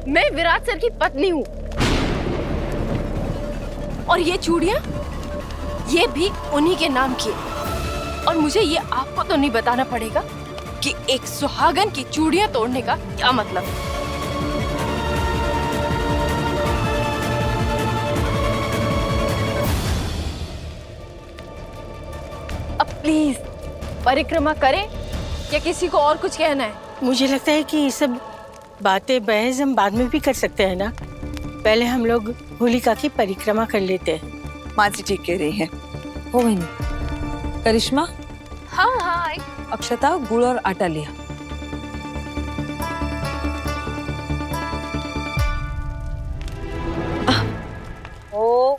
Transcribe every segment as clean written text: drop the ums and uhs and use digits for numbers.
मैं विराट सर की पत्नी हूँ। और ये चूड़ियां, ये भी उन्हीं के नाम की है। और मुझे ये आपको तो नहीं बताना पड़ेगा कि एक सुहागन की चूड़ियां तोड़ने का क्या मतलब है। अब प्लीज परिक्रमा करें या किसी को और कुछ कहना है? मुझे लगता है कि ये सब बातें बहस हम बाद में भी कर सकते हैं ना। पहले हम लोग होलिका की परिक्रमा कर लेते हैं। माँ जी ठीक कह रही है। हो गई नहीं करिश्मा? हाँ हाँ। अक्षता, गुड़ और आटा लिया। ओ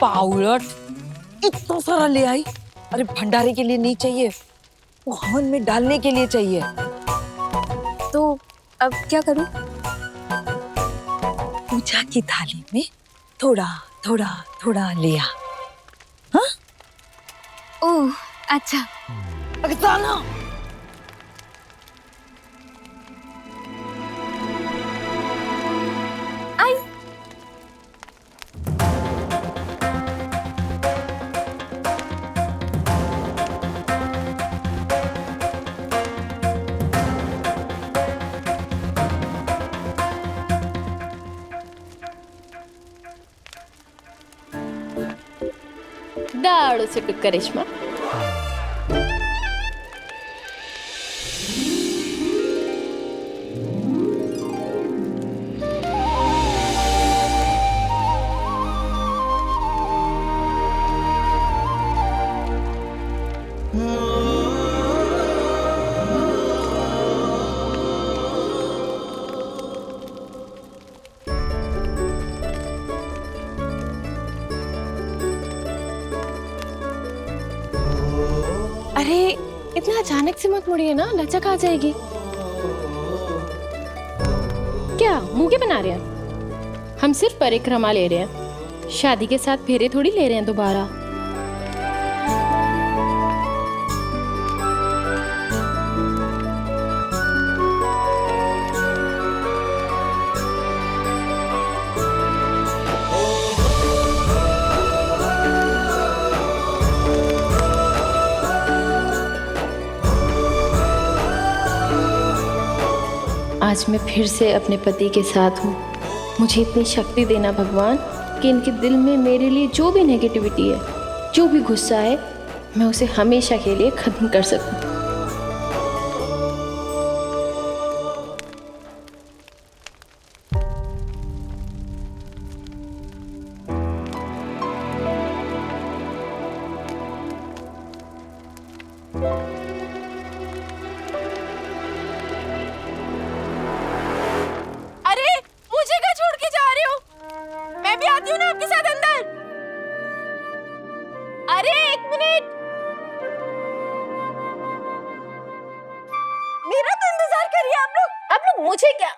पाउलट, इतना सारा ले आई। अरे भंडारे के लिए नहीं चाहिए, वो हवन में डालने के लिए चाहिए। तो अब क्या करूं? पूजा की थाली में थोड़ा थोड़ा थोड़ा लिया। हाँ? ओह अच्छा। अक्षता, आई। दाड़ो से टुक करिश्मा। अरे इतना अचानक से मत मुड़िए ना, लचक आ जाएगी। क्या मुंह के बना रहे हैं? हम सिर्फ परिक्रमा ले रहे हैं, शादी के साथ फेरे थोड़ी ले रहे हैं दोबारा। आज मैं फिर से अपने पति के साथ हूँ। मुझे इतनी शक्ति देना भगवान कि इनके दिल में मेरे लिए जो भी नेगेटिविटी है, जो भी गुस्सा है, मैं उसे हमेशा के लिए खत्म कर सकूं। अरे एक मिनट, मेरा तो इंतजार करिए आप लोग मुझे क्या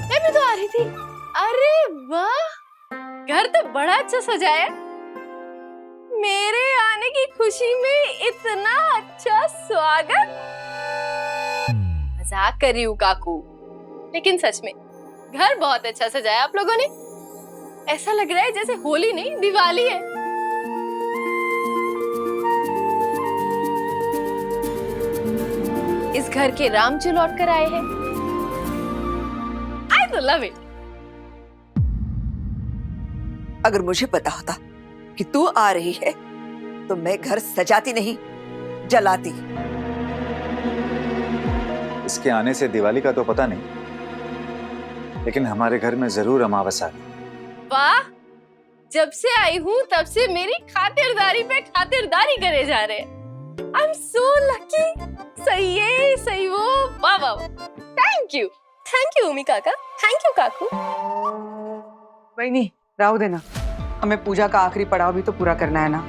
मैं तो आ रही थी। अरे वाह, घर तो बड़ा अच्छा सजाया। मेरे आने की खुशी में इतना अच्छा स्वागत। मजाक कर रही हूँ काकू, लेकिन सच में घर बहुत अच्छा सजाया आप लोगों ने। ऐसा लग रहा है जैसे होली नहीं दिवाली है। इस घर के राम जी लौट कर आए हैं। I तो love it। अगर मुझे पता होता कि तू आ रही है तो मैं घर सजाती नहीं, जलाती। इसके आने से दिवाली का तो पता नहीं, लेकिन हमारे घर में जरूर अमावस्या है। वाह, जब से आई हूँ तब से मेरी खातिरदारी पे खातिरदारी करे जा रहे हैं। I am so lucky. सही है, सही वो। वाह वाह, थैंक यू उमी काका, थैंक यू काकू। वही नहीं, राहु देना, हमें पूजा का आखिरी पड़ाव भी तो पूरा करना है ना।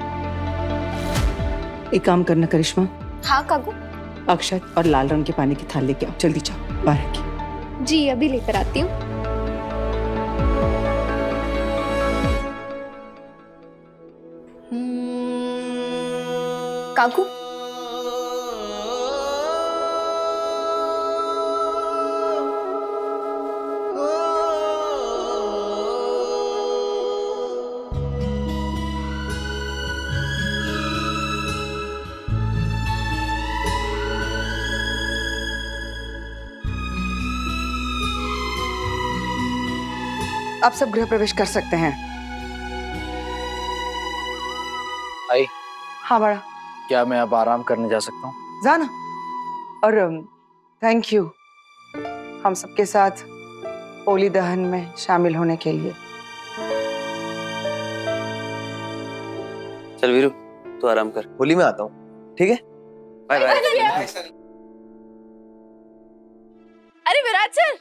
एक काम करना करिश्मा। हाँ काकू। अक्षत और लाल रंग के पानी की थाल लेके आओ, जल्दी जाओ बाहर की। जी अभी लेकर आती हूँ। काकू आप सब गृह प्रवेश कर सकते हैं। आई, हाँ बड़ा, क्या मैं अब आराम करने जा सकता हूँ? जाना। और थैंक यू हम सबके साथ होली दहन में शामिल होने के लिए। चल वीरू, तू आराम कर, होली में आता हूँ, ठीक है? Bye bye. अरे विराट सर,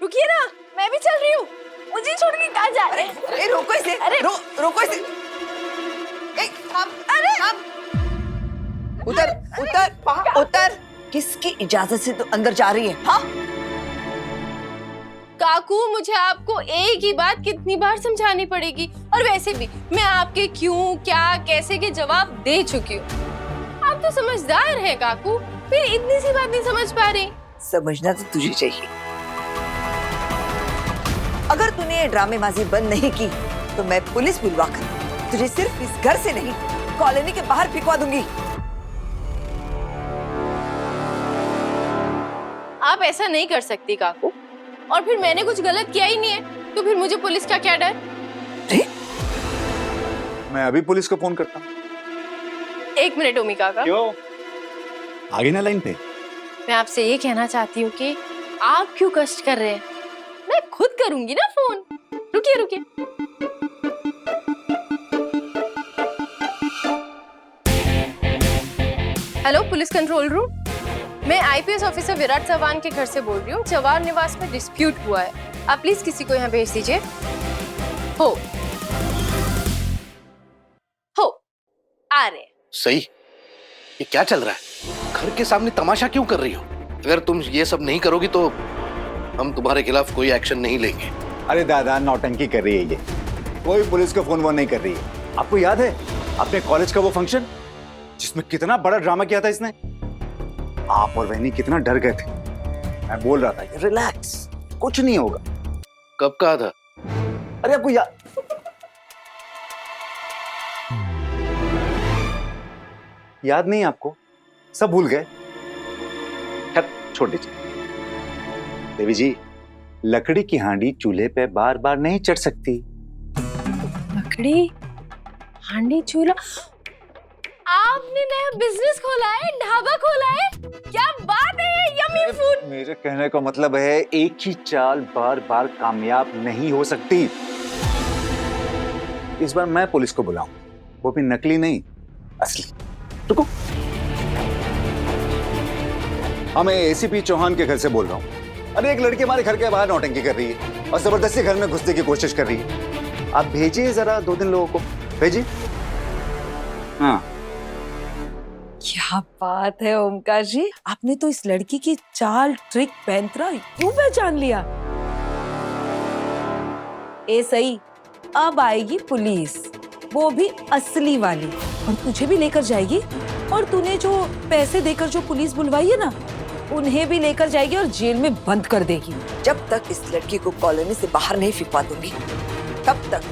रुकिए ना, मैं भी चल रही हूँ। मुझे छोड़ के कहाँ जा रहे हैं? अरे रोको इसे, अरे रोको इसे। थाम, अरे थाम। उतर उतर उतर। किसकी इजाजत से तू अंदर जा रही है? हाँ, काकू, मुझे आपको एक ही बात कितनी बार समझानी पड़ेगी? और वैसे भी मैं आपके क्यों, क्या, कैसे के जवाब दे चुकी हूँ। आप तो समझदार हैं काकू, फिर इतनी सी बात नहीं समझ पा रही। समझना तो तुझे चाहिए। अगर तूने ये ड्रामेबाजी बंद नहीं की तो मैं पुलिस बुलवाकर तुझे सिर्फ इस घर से नहीं, कॉलोनी के बाहर फेंकवा दूंगी। आप ऐसा नहीं कर सकती काकू, और फिर मैंने कुछ गलत किया ही नहीं है, तो फिर मुझे पुलिस का क्या डर? मैं अभी पुलिस को फोन करता हूँ। एक मिनट ओमी काका, क्यों? आगे ना लाइन पे। मैं आपसे ये कहना चाहती हूँ कि आप क्यों कष्ट कर रहे हैं? मैं खुद करूंगी ना फोन। रुकिए रुकिए। हेलो पुलिस कंट्रोल रूम, मैं आईपीएस ऑफिसर विराट चव्हाण के घर से बोल रही हूँ। चव्हाण निवास में डिस्प्यूट हुआ है, आप प्लीज किसी को यहाँ भेज दीजिए। हो आ रहे हैं। सही, ये क्या चल रहा है? घर के सामने तमाशा क्यों कर रही हो? अगर तुम ये सब नहीं करोगी तो हम तुम्हारे खिलाफ कोई एक्शन नहीं लेंगे। अरे दादा, नौटंकी कर रही है ये, कोई पुलिस को फोन वोन नहीं कर रही है। आपको याद है अपने कॉलेज का वो फंक्शन जिसमें कितना बड़ा ड्रामा किया था इसने? आप और बहनी कितना डर गए थे। मैं बोल रहा था रिलैक्स, कुछ नहीं होगा। कब कहा था? अरे आपको याद नहीं? आपको सब भूल गए? छोड़ दीजिए। देवी जी, लकड़ी की हांडी चूल्हे पे बार बार नहीं चढ़ सकती। लकड़ी हांडी चूल्हा? आपने नया बिजनेस खोला है, ढाबा खोला है? क्या बात है, यम्मी फूड। मेरे कहने का मतलब है एक ही चाल बार बार कामयाब नहीं हो सकती। इस बार मैं पुलिस को बुलाऊं, वो भी नकली नहीं, असली। रुको, हाँ, मैं एसीपी चौहान के घर से बोल रहा हूँ। अरे एक लड़की हमारे घर के बाहर नौटंकी कर रही है और जबरदस्ती घर में घुसने की कोशिश कर रही है। आप भेजिए जरा 2 लोगों को, भेजिए। हाँ, क्या बात है ओमकार जी, आपने तो इस लड़की की चाल, ट्रिक, पैंतरा यूं पहचान लिया। ए सही, अब आएगी पुलिस, वो भी असली वाली, और तुझे भी लेकर जाएगी। और तूने जो पैसे देकर जो पुलिस बुलवाई है ना, उन्हें भी लेकर जाएगी और जेल में बंद कर देगी। जब तक इस लड़की को कॉलोनी से बाहर नहीं फेंकवा दूंगी, तब तक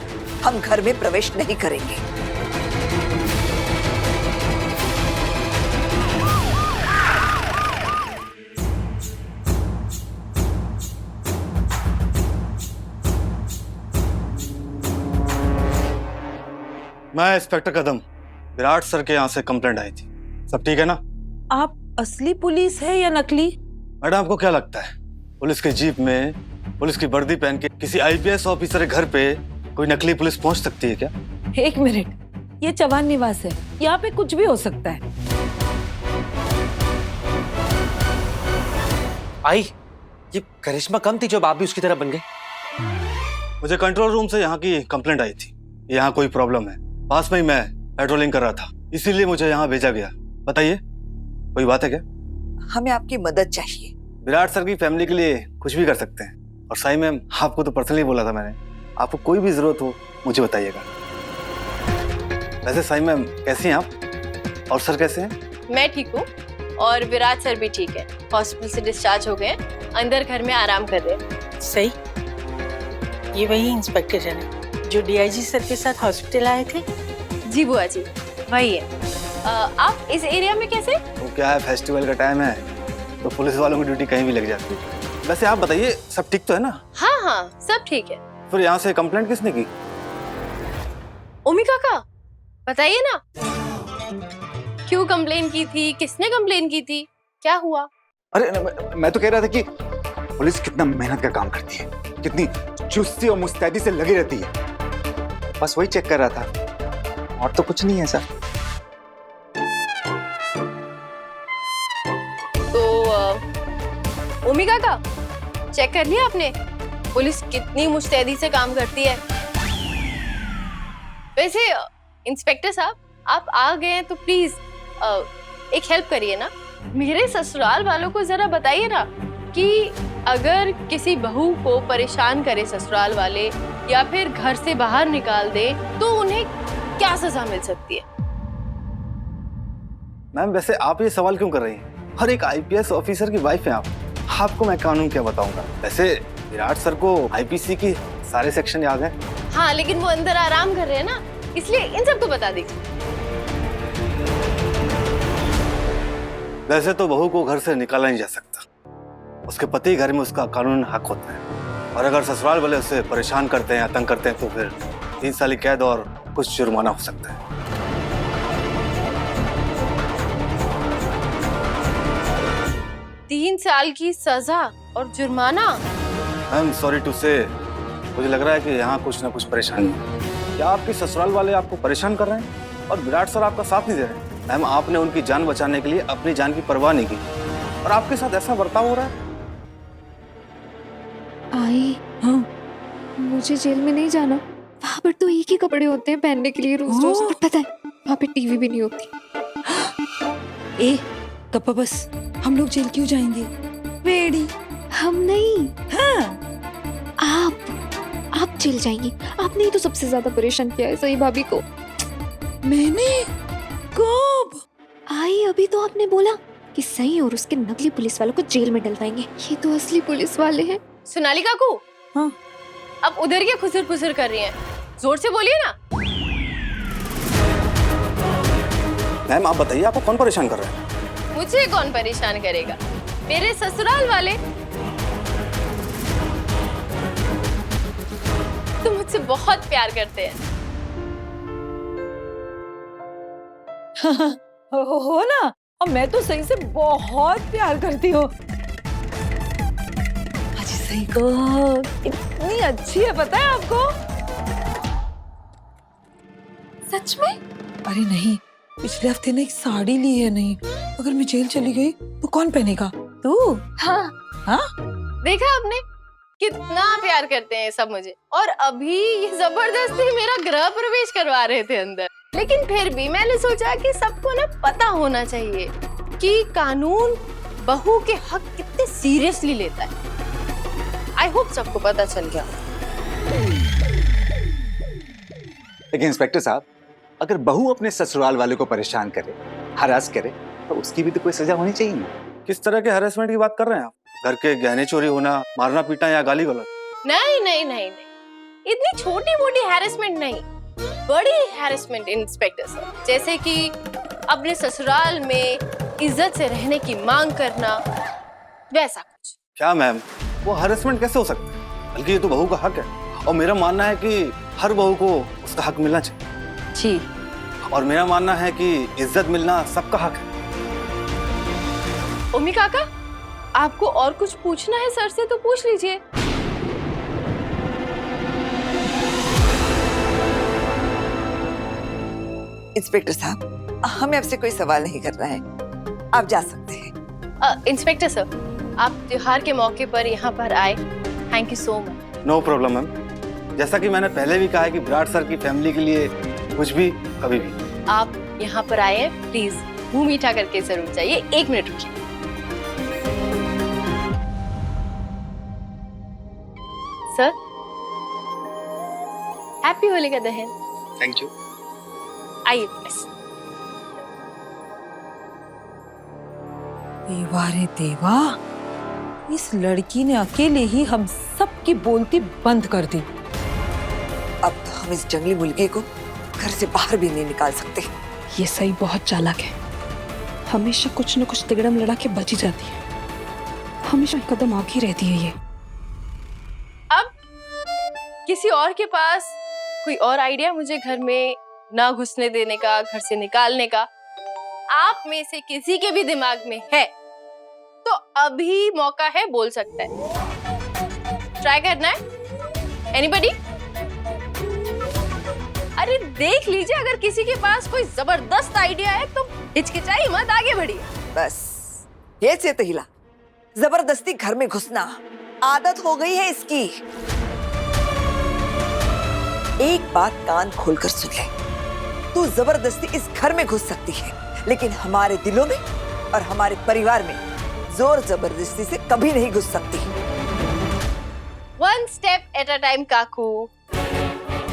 हम घर में प्रवेश नहीं करेंगे। मैं इंस्पेक्टर कदम, विराट सर के यहाँ से कंप्लेंट आई थी। सब ठीक है ना? आप असली पुलिस है या नकली? मैडम, आपको क्या लगता है पुलिस के जीप में पुलिस की वर्दी पहन के किसी आईपीएस ऑफिसर के घर पे कोई नकली पुलिस पहुंच सकती है क्या? एक मिनट, ये चव्हाण निवास है, यहाँ पे कुछ भी हो सकता है। आई, ये करिश्मा कम थी जो आप भी उसकी तरह बन गए? मुझे कंट्रोल रूम से यहाँ की कंप्लेंट आई थी, यहाँ कोई प्रॉब्लम है। पास में ही मैं पेट्रोलिंग कर रहा था, इसीलिए मुझे यहाँ भेजा गया। बताइए, कोई बात है क्या? हमें आपकी मदद चाहिए। विराट सर की फैमिली के लिए कुछ भी कर सकते हैं। और साई मैम, आपको तो पर्सनली बोला था मैंने, आपको कोई भी जरूरत हो मुझे बताइएगा। वैसे साई मैम कैसी हैं आप? और सर कैसे हैं? मैं ठीक हूँ और विराट सर भी ठीक है, हॉस्पिटल से डिस्चार्ज हो गए, अंदर घर में आराम कर रहे हैं। सही, ये वही इंस्पेक्टर है ना जो डीआईजी सर के साथ हॉस्पिटल आए थे? जी बुआ जी, वही है। आप इस एरिया में कैसे? वो क्या है, फेस्टिवल का टाइम है तो पुलिस वालों की ड्यूटी कहीं भी लग जाती है। वैसे आप बताइए, सब ठीक तो है ना? हाँ हाँ, सब ठीक है। फिर यहाँ से कंप्लेंट किसने की? ओमी काका बताइए ना, क्यों कंप्लेन की थी, किसने कंप्लेन की थी, क्या हुआ? अरे मैं तो कह रहा था कि पुलिस कितना मेहनत का काम करती है, कितनी चुस्ती और मुस्तैदी से लगी रहती है, बस वही चेक कर रहा था, और तो कुछ नहीं है सर। तो ओमी काका चेक कर लिया आपने पुलिस कितनी मुस्तैदी से काम करती है? वैसे इंस्पेक्टर साहब आप आ गए हैं तो प्लीज एक हेल्प करिए ना, मेरे ससुराल वालों को जरा बताइए ना कि अगर किसी बहू को परेशान करे ससुराल वाले या फिर घर से बाहर निकाल दे तो उन्हें क्या सजा मिल सकती है? मैम वैसे आप ये सवाल क्यों कर रही हैं? हर एक आईपीएस ऑफिसर की वाइफ है आप, आपको मैं कानून क्या बताऊंगा। वैसे विराट सर को आईपीसी की सारे सेक्शन याद है। हाँ लेकिन वो अंदर आराम कर रहे हैं ना, इसलिए इन सबको बता दीजिए। वैसे तो बहू को घर से निकाला नहीं जा सकता, उसके पति घर में उसका कानून हक होता है, और अगर ससुराल वाले उसे परेशान करते हैं, तंग करते हैं तो फिर 3 साल की कैद और कुछ जुर्माना हो सकता है। 3 साल की सजा और जुर्माना? आई एम सॉरी टू से, मुझे लग रहा है कि यहाँ कुछ ना कुछ परेशानी है। क्या आपके ससुराल वाले आपको परेशान कर रहे हैं और विराट सर आपका साथ नहीं दे रहे हैं? मैम आपने उनकी जान बचाने के लिए अपनी जान की परवाह नहीं की और आपके साथ ऐसा बर्ताव हो रहा है। आई हाँ, मुझे जेल में नहीं जाना, वहाँ पर तो एक ही कपड़े होते हैं पहनने के लिए रोज रोज, और पता है वहाँ पे टीवी भी नहीं होती। ए कप्पा बस, हम लोग जेल क्यों जाएंगे? बेड़ी हम नहीं, हाँ आप जेल जाएंगी। आपने ही तो सबसे ज्यादा परेशान किया है सही भाभी को। मैंने कब? आई अभी तो आपने बोला कि सही और उसके नकली पुलिस वालों को जेल में डलवाएंगे, ये तो असली पुलिस वाले हैं। सोनाली काकू, हाँ अब उधर क्या खुसर खुसर कर रही हैं? जोर से बोलिए ना। मैम आप बताइए आपको कौन परेशान कर रहा है? मुझे कौन परेशान करेगा? मेरे ससुराल वाले। तुम मुझसे बहुत प्यार करते हैं। हो ना, और मैं तो सही से बहुत प्यार करती हूँ। अजी सही को इतनी अच्छी है पता है आपको? सच में? अरे नहीं, पिछले हफ्ते ने एक साड़ी ली है, नहीं अगर मैं जेल चली गई तो कौन पहनेगा? तू? हाँ हाँ देखा आपने कितना प्यार करते हैं सब मुझे, और अभी ये जबरदस्ती मेरा गृह प्रवेश करवा रहे थे अंदर, लेकिन फिर भी मैंने सोचा कि सबको ना पता होना चाहिए कि कानून बहू के हक कितने सीरियसली लेता है। आई होप सबको पता चल गया। लेकिन इंस्पेक्टर साहब, अगर बहू अपने ससुराल वाले को परेशान करे, हरास करे, तो उसकी भी तो कोई सजा होनी चाहिए ना। किस तरह के हरासमेंट की बात कर रहे हैं आप? घर के गहने चोरी होना, मारना पीटना या गाली गलौज? नहीं नहीं नहीं नहीं, इतनी छोटी मोटी हैरेसमेंट नहीं, बड़ी हैरेसमेंट इंस्पेक्टर साहब। जैसे कि अपने ससुराल में इज्जत से रहने की मांग करना, वैसा कुछ। क्या मैम, वो हरासमेंट कैसे हो सकता है? बल्कि ये तो बहू का हक है, और मेरा मानना है कि हर बहू को उसका हक मिलना चाहिए। जी, और मेरा मानना है कि इज्जत मिलना सबका हक है। ओमी काका, आपको और कुछ पूछना है सर से तो पूछ लीजिए। इंस्पेक्टर साहब, हमें आपसे कोई सवाल नहीं करना है, आप जा सकते हैं। इंस्पेक्टर सर, आप त्योहार के मौके पर यहाँ पर आए, thank you so much. No problem ma'am, जैसा कि मैंने पहले भी कहा है कि विराट सर की फैमिली के लिए कुछ भी कभी भी। आप यहाँ पर आए, प्लीज मुंह मीठा करके जरूर जाइए। 1 मिनट रुकिए। सर, हैप्पी होलिका दहन। Thank you. आइए बस। देवा रे देवा, इस लड़की ने अकेले ही हम सब की बोलती बंद कर दी। अब तो हम इस जंगली मुर्गे को घर से बाहर भी नहीं निकाल सकते। ये सही बहुत चालाक है, हमेशा कुछ न कुछ तिगड़म लड़ा के बची जाती है, हमेशा कदम आगे रहती है ये। किसी और के पास कोई और आइडिया मुझे घर में ना घुसने देने का, घर से निकालने का, आप में से किसी के भी दिमाग में है तो अभी मौका है, बोल सकता है। ट्राई करना है? एनीबडी? अरे देख लीजिए, अगर किसी के पास कोई जबरदस्त आइडिया है तो हिचकिचाई मत, आगे बढ़िए। बस ये से तो हिला, जबरदस्ती घर में घुसना आदत हो गई है इसकी। एक बात कान खोलकर सुन ले, तू जबरदस्ती इस घर में घुस सकती है, लेकिन हमारे दिलों में और हमारे परिवार में जोर जबरदस्ती से कभी नहीं घुस सकती। One step at a time काकू,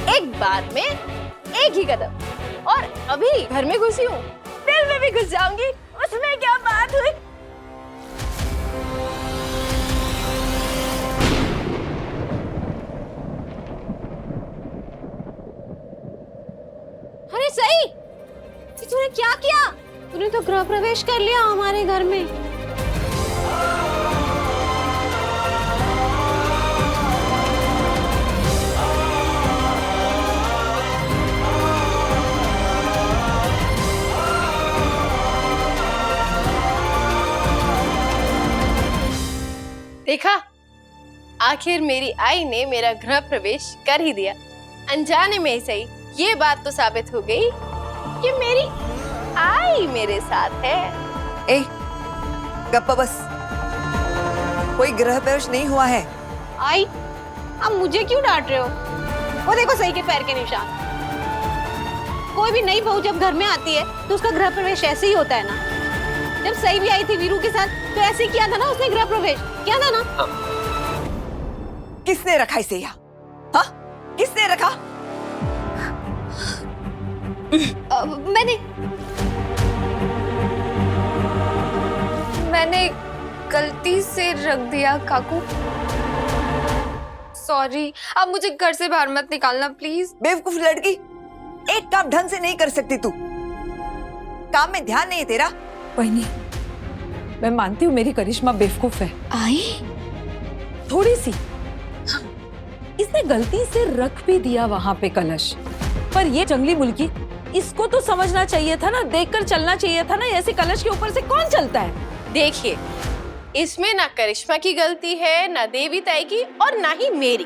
एक बार में एक ही कदम। और अभी घर में घुसी हूँ, दिल में भी घुस जाऊंगी, उसमें क्या बात हुई। अरे सही, तूने क्या किया? तूने तो गृह प्रवेश कर लिया हमारे घर में। देखा, आखिर मेरी आई ने मेरा गृह प्रवेश कर ही दिया, अनजाने में ही सही। ये बात तो साबित हो गई कि मेरी आई मेरे साथ है। ए, गप्पा बस, कोई गृह प्रवेश नहीं हुआ है। आई, अब मुझे क्यों डांट रहे हो? वो देखो सही के पैर के निशान। कोई भी नई बहू जब घर में आती है तो उसका गृह प्रवेश ऐसे ही होता है ना। जब सही भी आई थी वीरू के साथ तो ऐसे ही किया था ना उसने गृह प्रवेश, किया था ना? किसने रखा इसे यहाँ? हाँ, किसने रखा? मैंने गलती से रख दिया काकू। सॉरी, अब मुझे घर से बाहर मत निकालना प्लीज। बेवकूफ लड़की, एक काम ढंग से नहीं कर सकती तू? काम में ध्यान नहीं है तेरा? बहनी, मैं मानती हूँ मेरी करिश्मा बेवकूफ है, आई थोड़ी सी। इसने गलती से रख भी दिया वहां पे कलश, पर ये जंगली मुल्की, इसको तो समझना चाहिए था ना, देखकर चलना चाहिए था ना। ऐसे कलश के ऊपर से कौन चलता है? देखिए, इसमें ना करिश्मा की गलती है, ना देवी ताई की, और ना ही मेरी।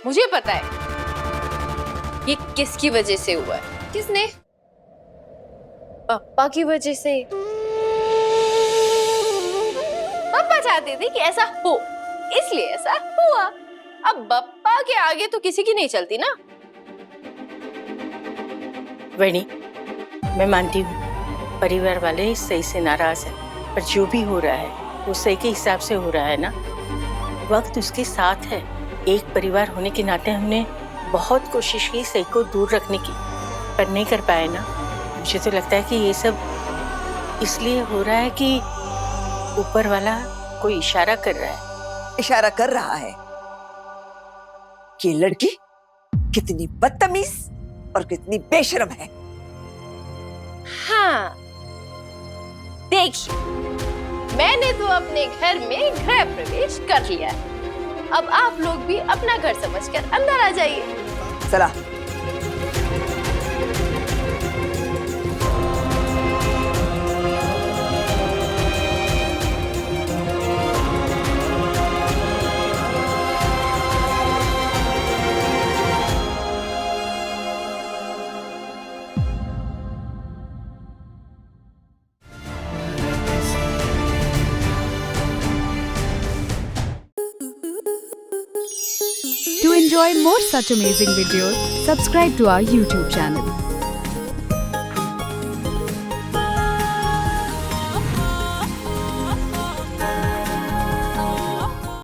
मुझे पता है ये किसकी वजह से हुआ है। किसने? पप्पा की वजह से। पप्पा चाहते थे कि ऐसा हो, इसलिए ऐसा हुआ। अब पप्पा के आगे तो किसी की नहीं चलती ना। वैनी, मैं मानती हूँ परिवार वाले सही से नाराज हैं, पर जो भी हो रहा है वो सही के हिसाब से हो रहा है ना। वक्त उसके साथ है। एक परिवार होने के नाते हमने बहुत कोशिश की सही को दूर रखने की, पर नहीं कर पाए ना। मुझे तो लगता है कि ये सब इसलिए हो रहा है कि ऊपर वाला कोई इशारा कर रहा है। इशारा कर रहा है कि लड़की कितनी बदतमीज और कितनी बेशर्म है। हाँ, देखिए, मैंने तो अपने घर में गृह प्रवेश कर लिया है। अब आप लोग भी अपना घर समझकर अंदर आ जाइए। चला। To enjoy more such amazing videos, subscribe to our YouTube channel.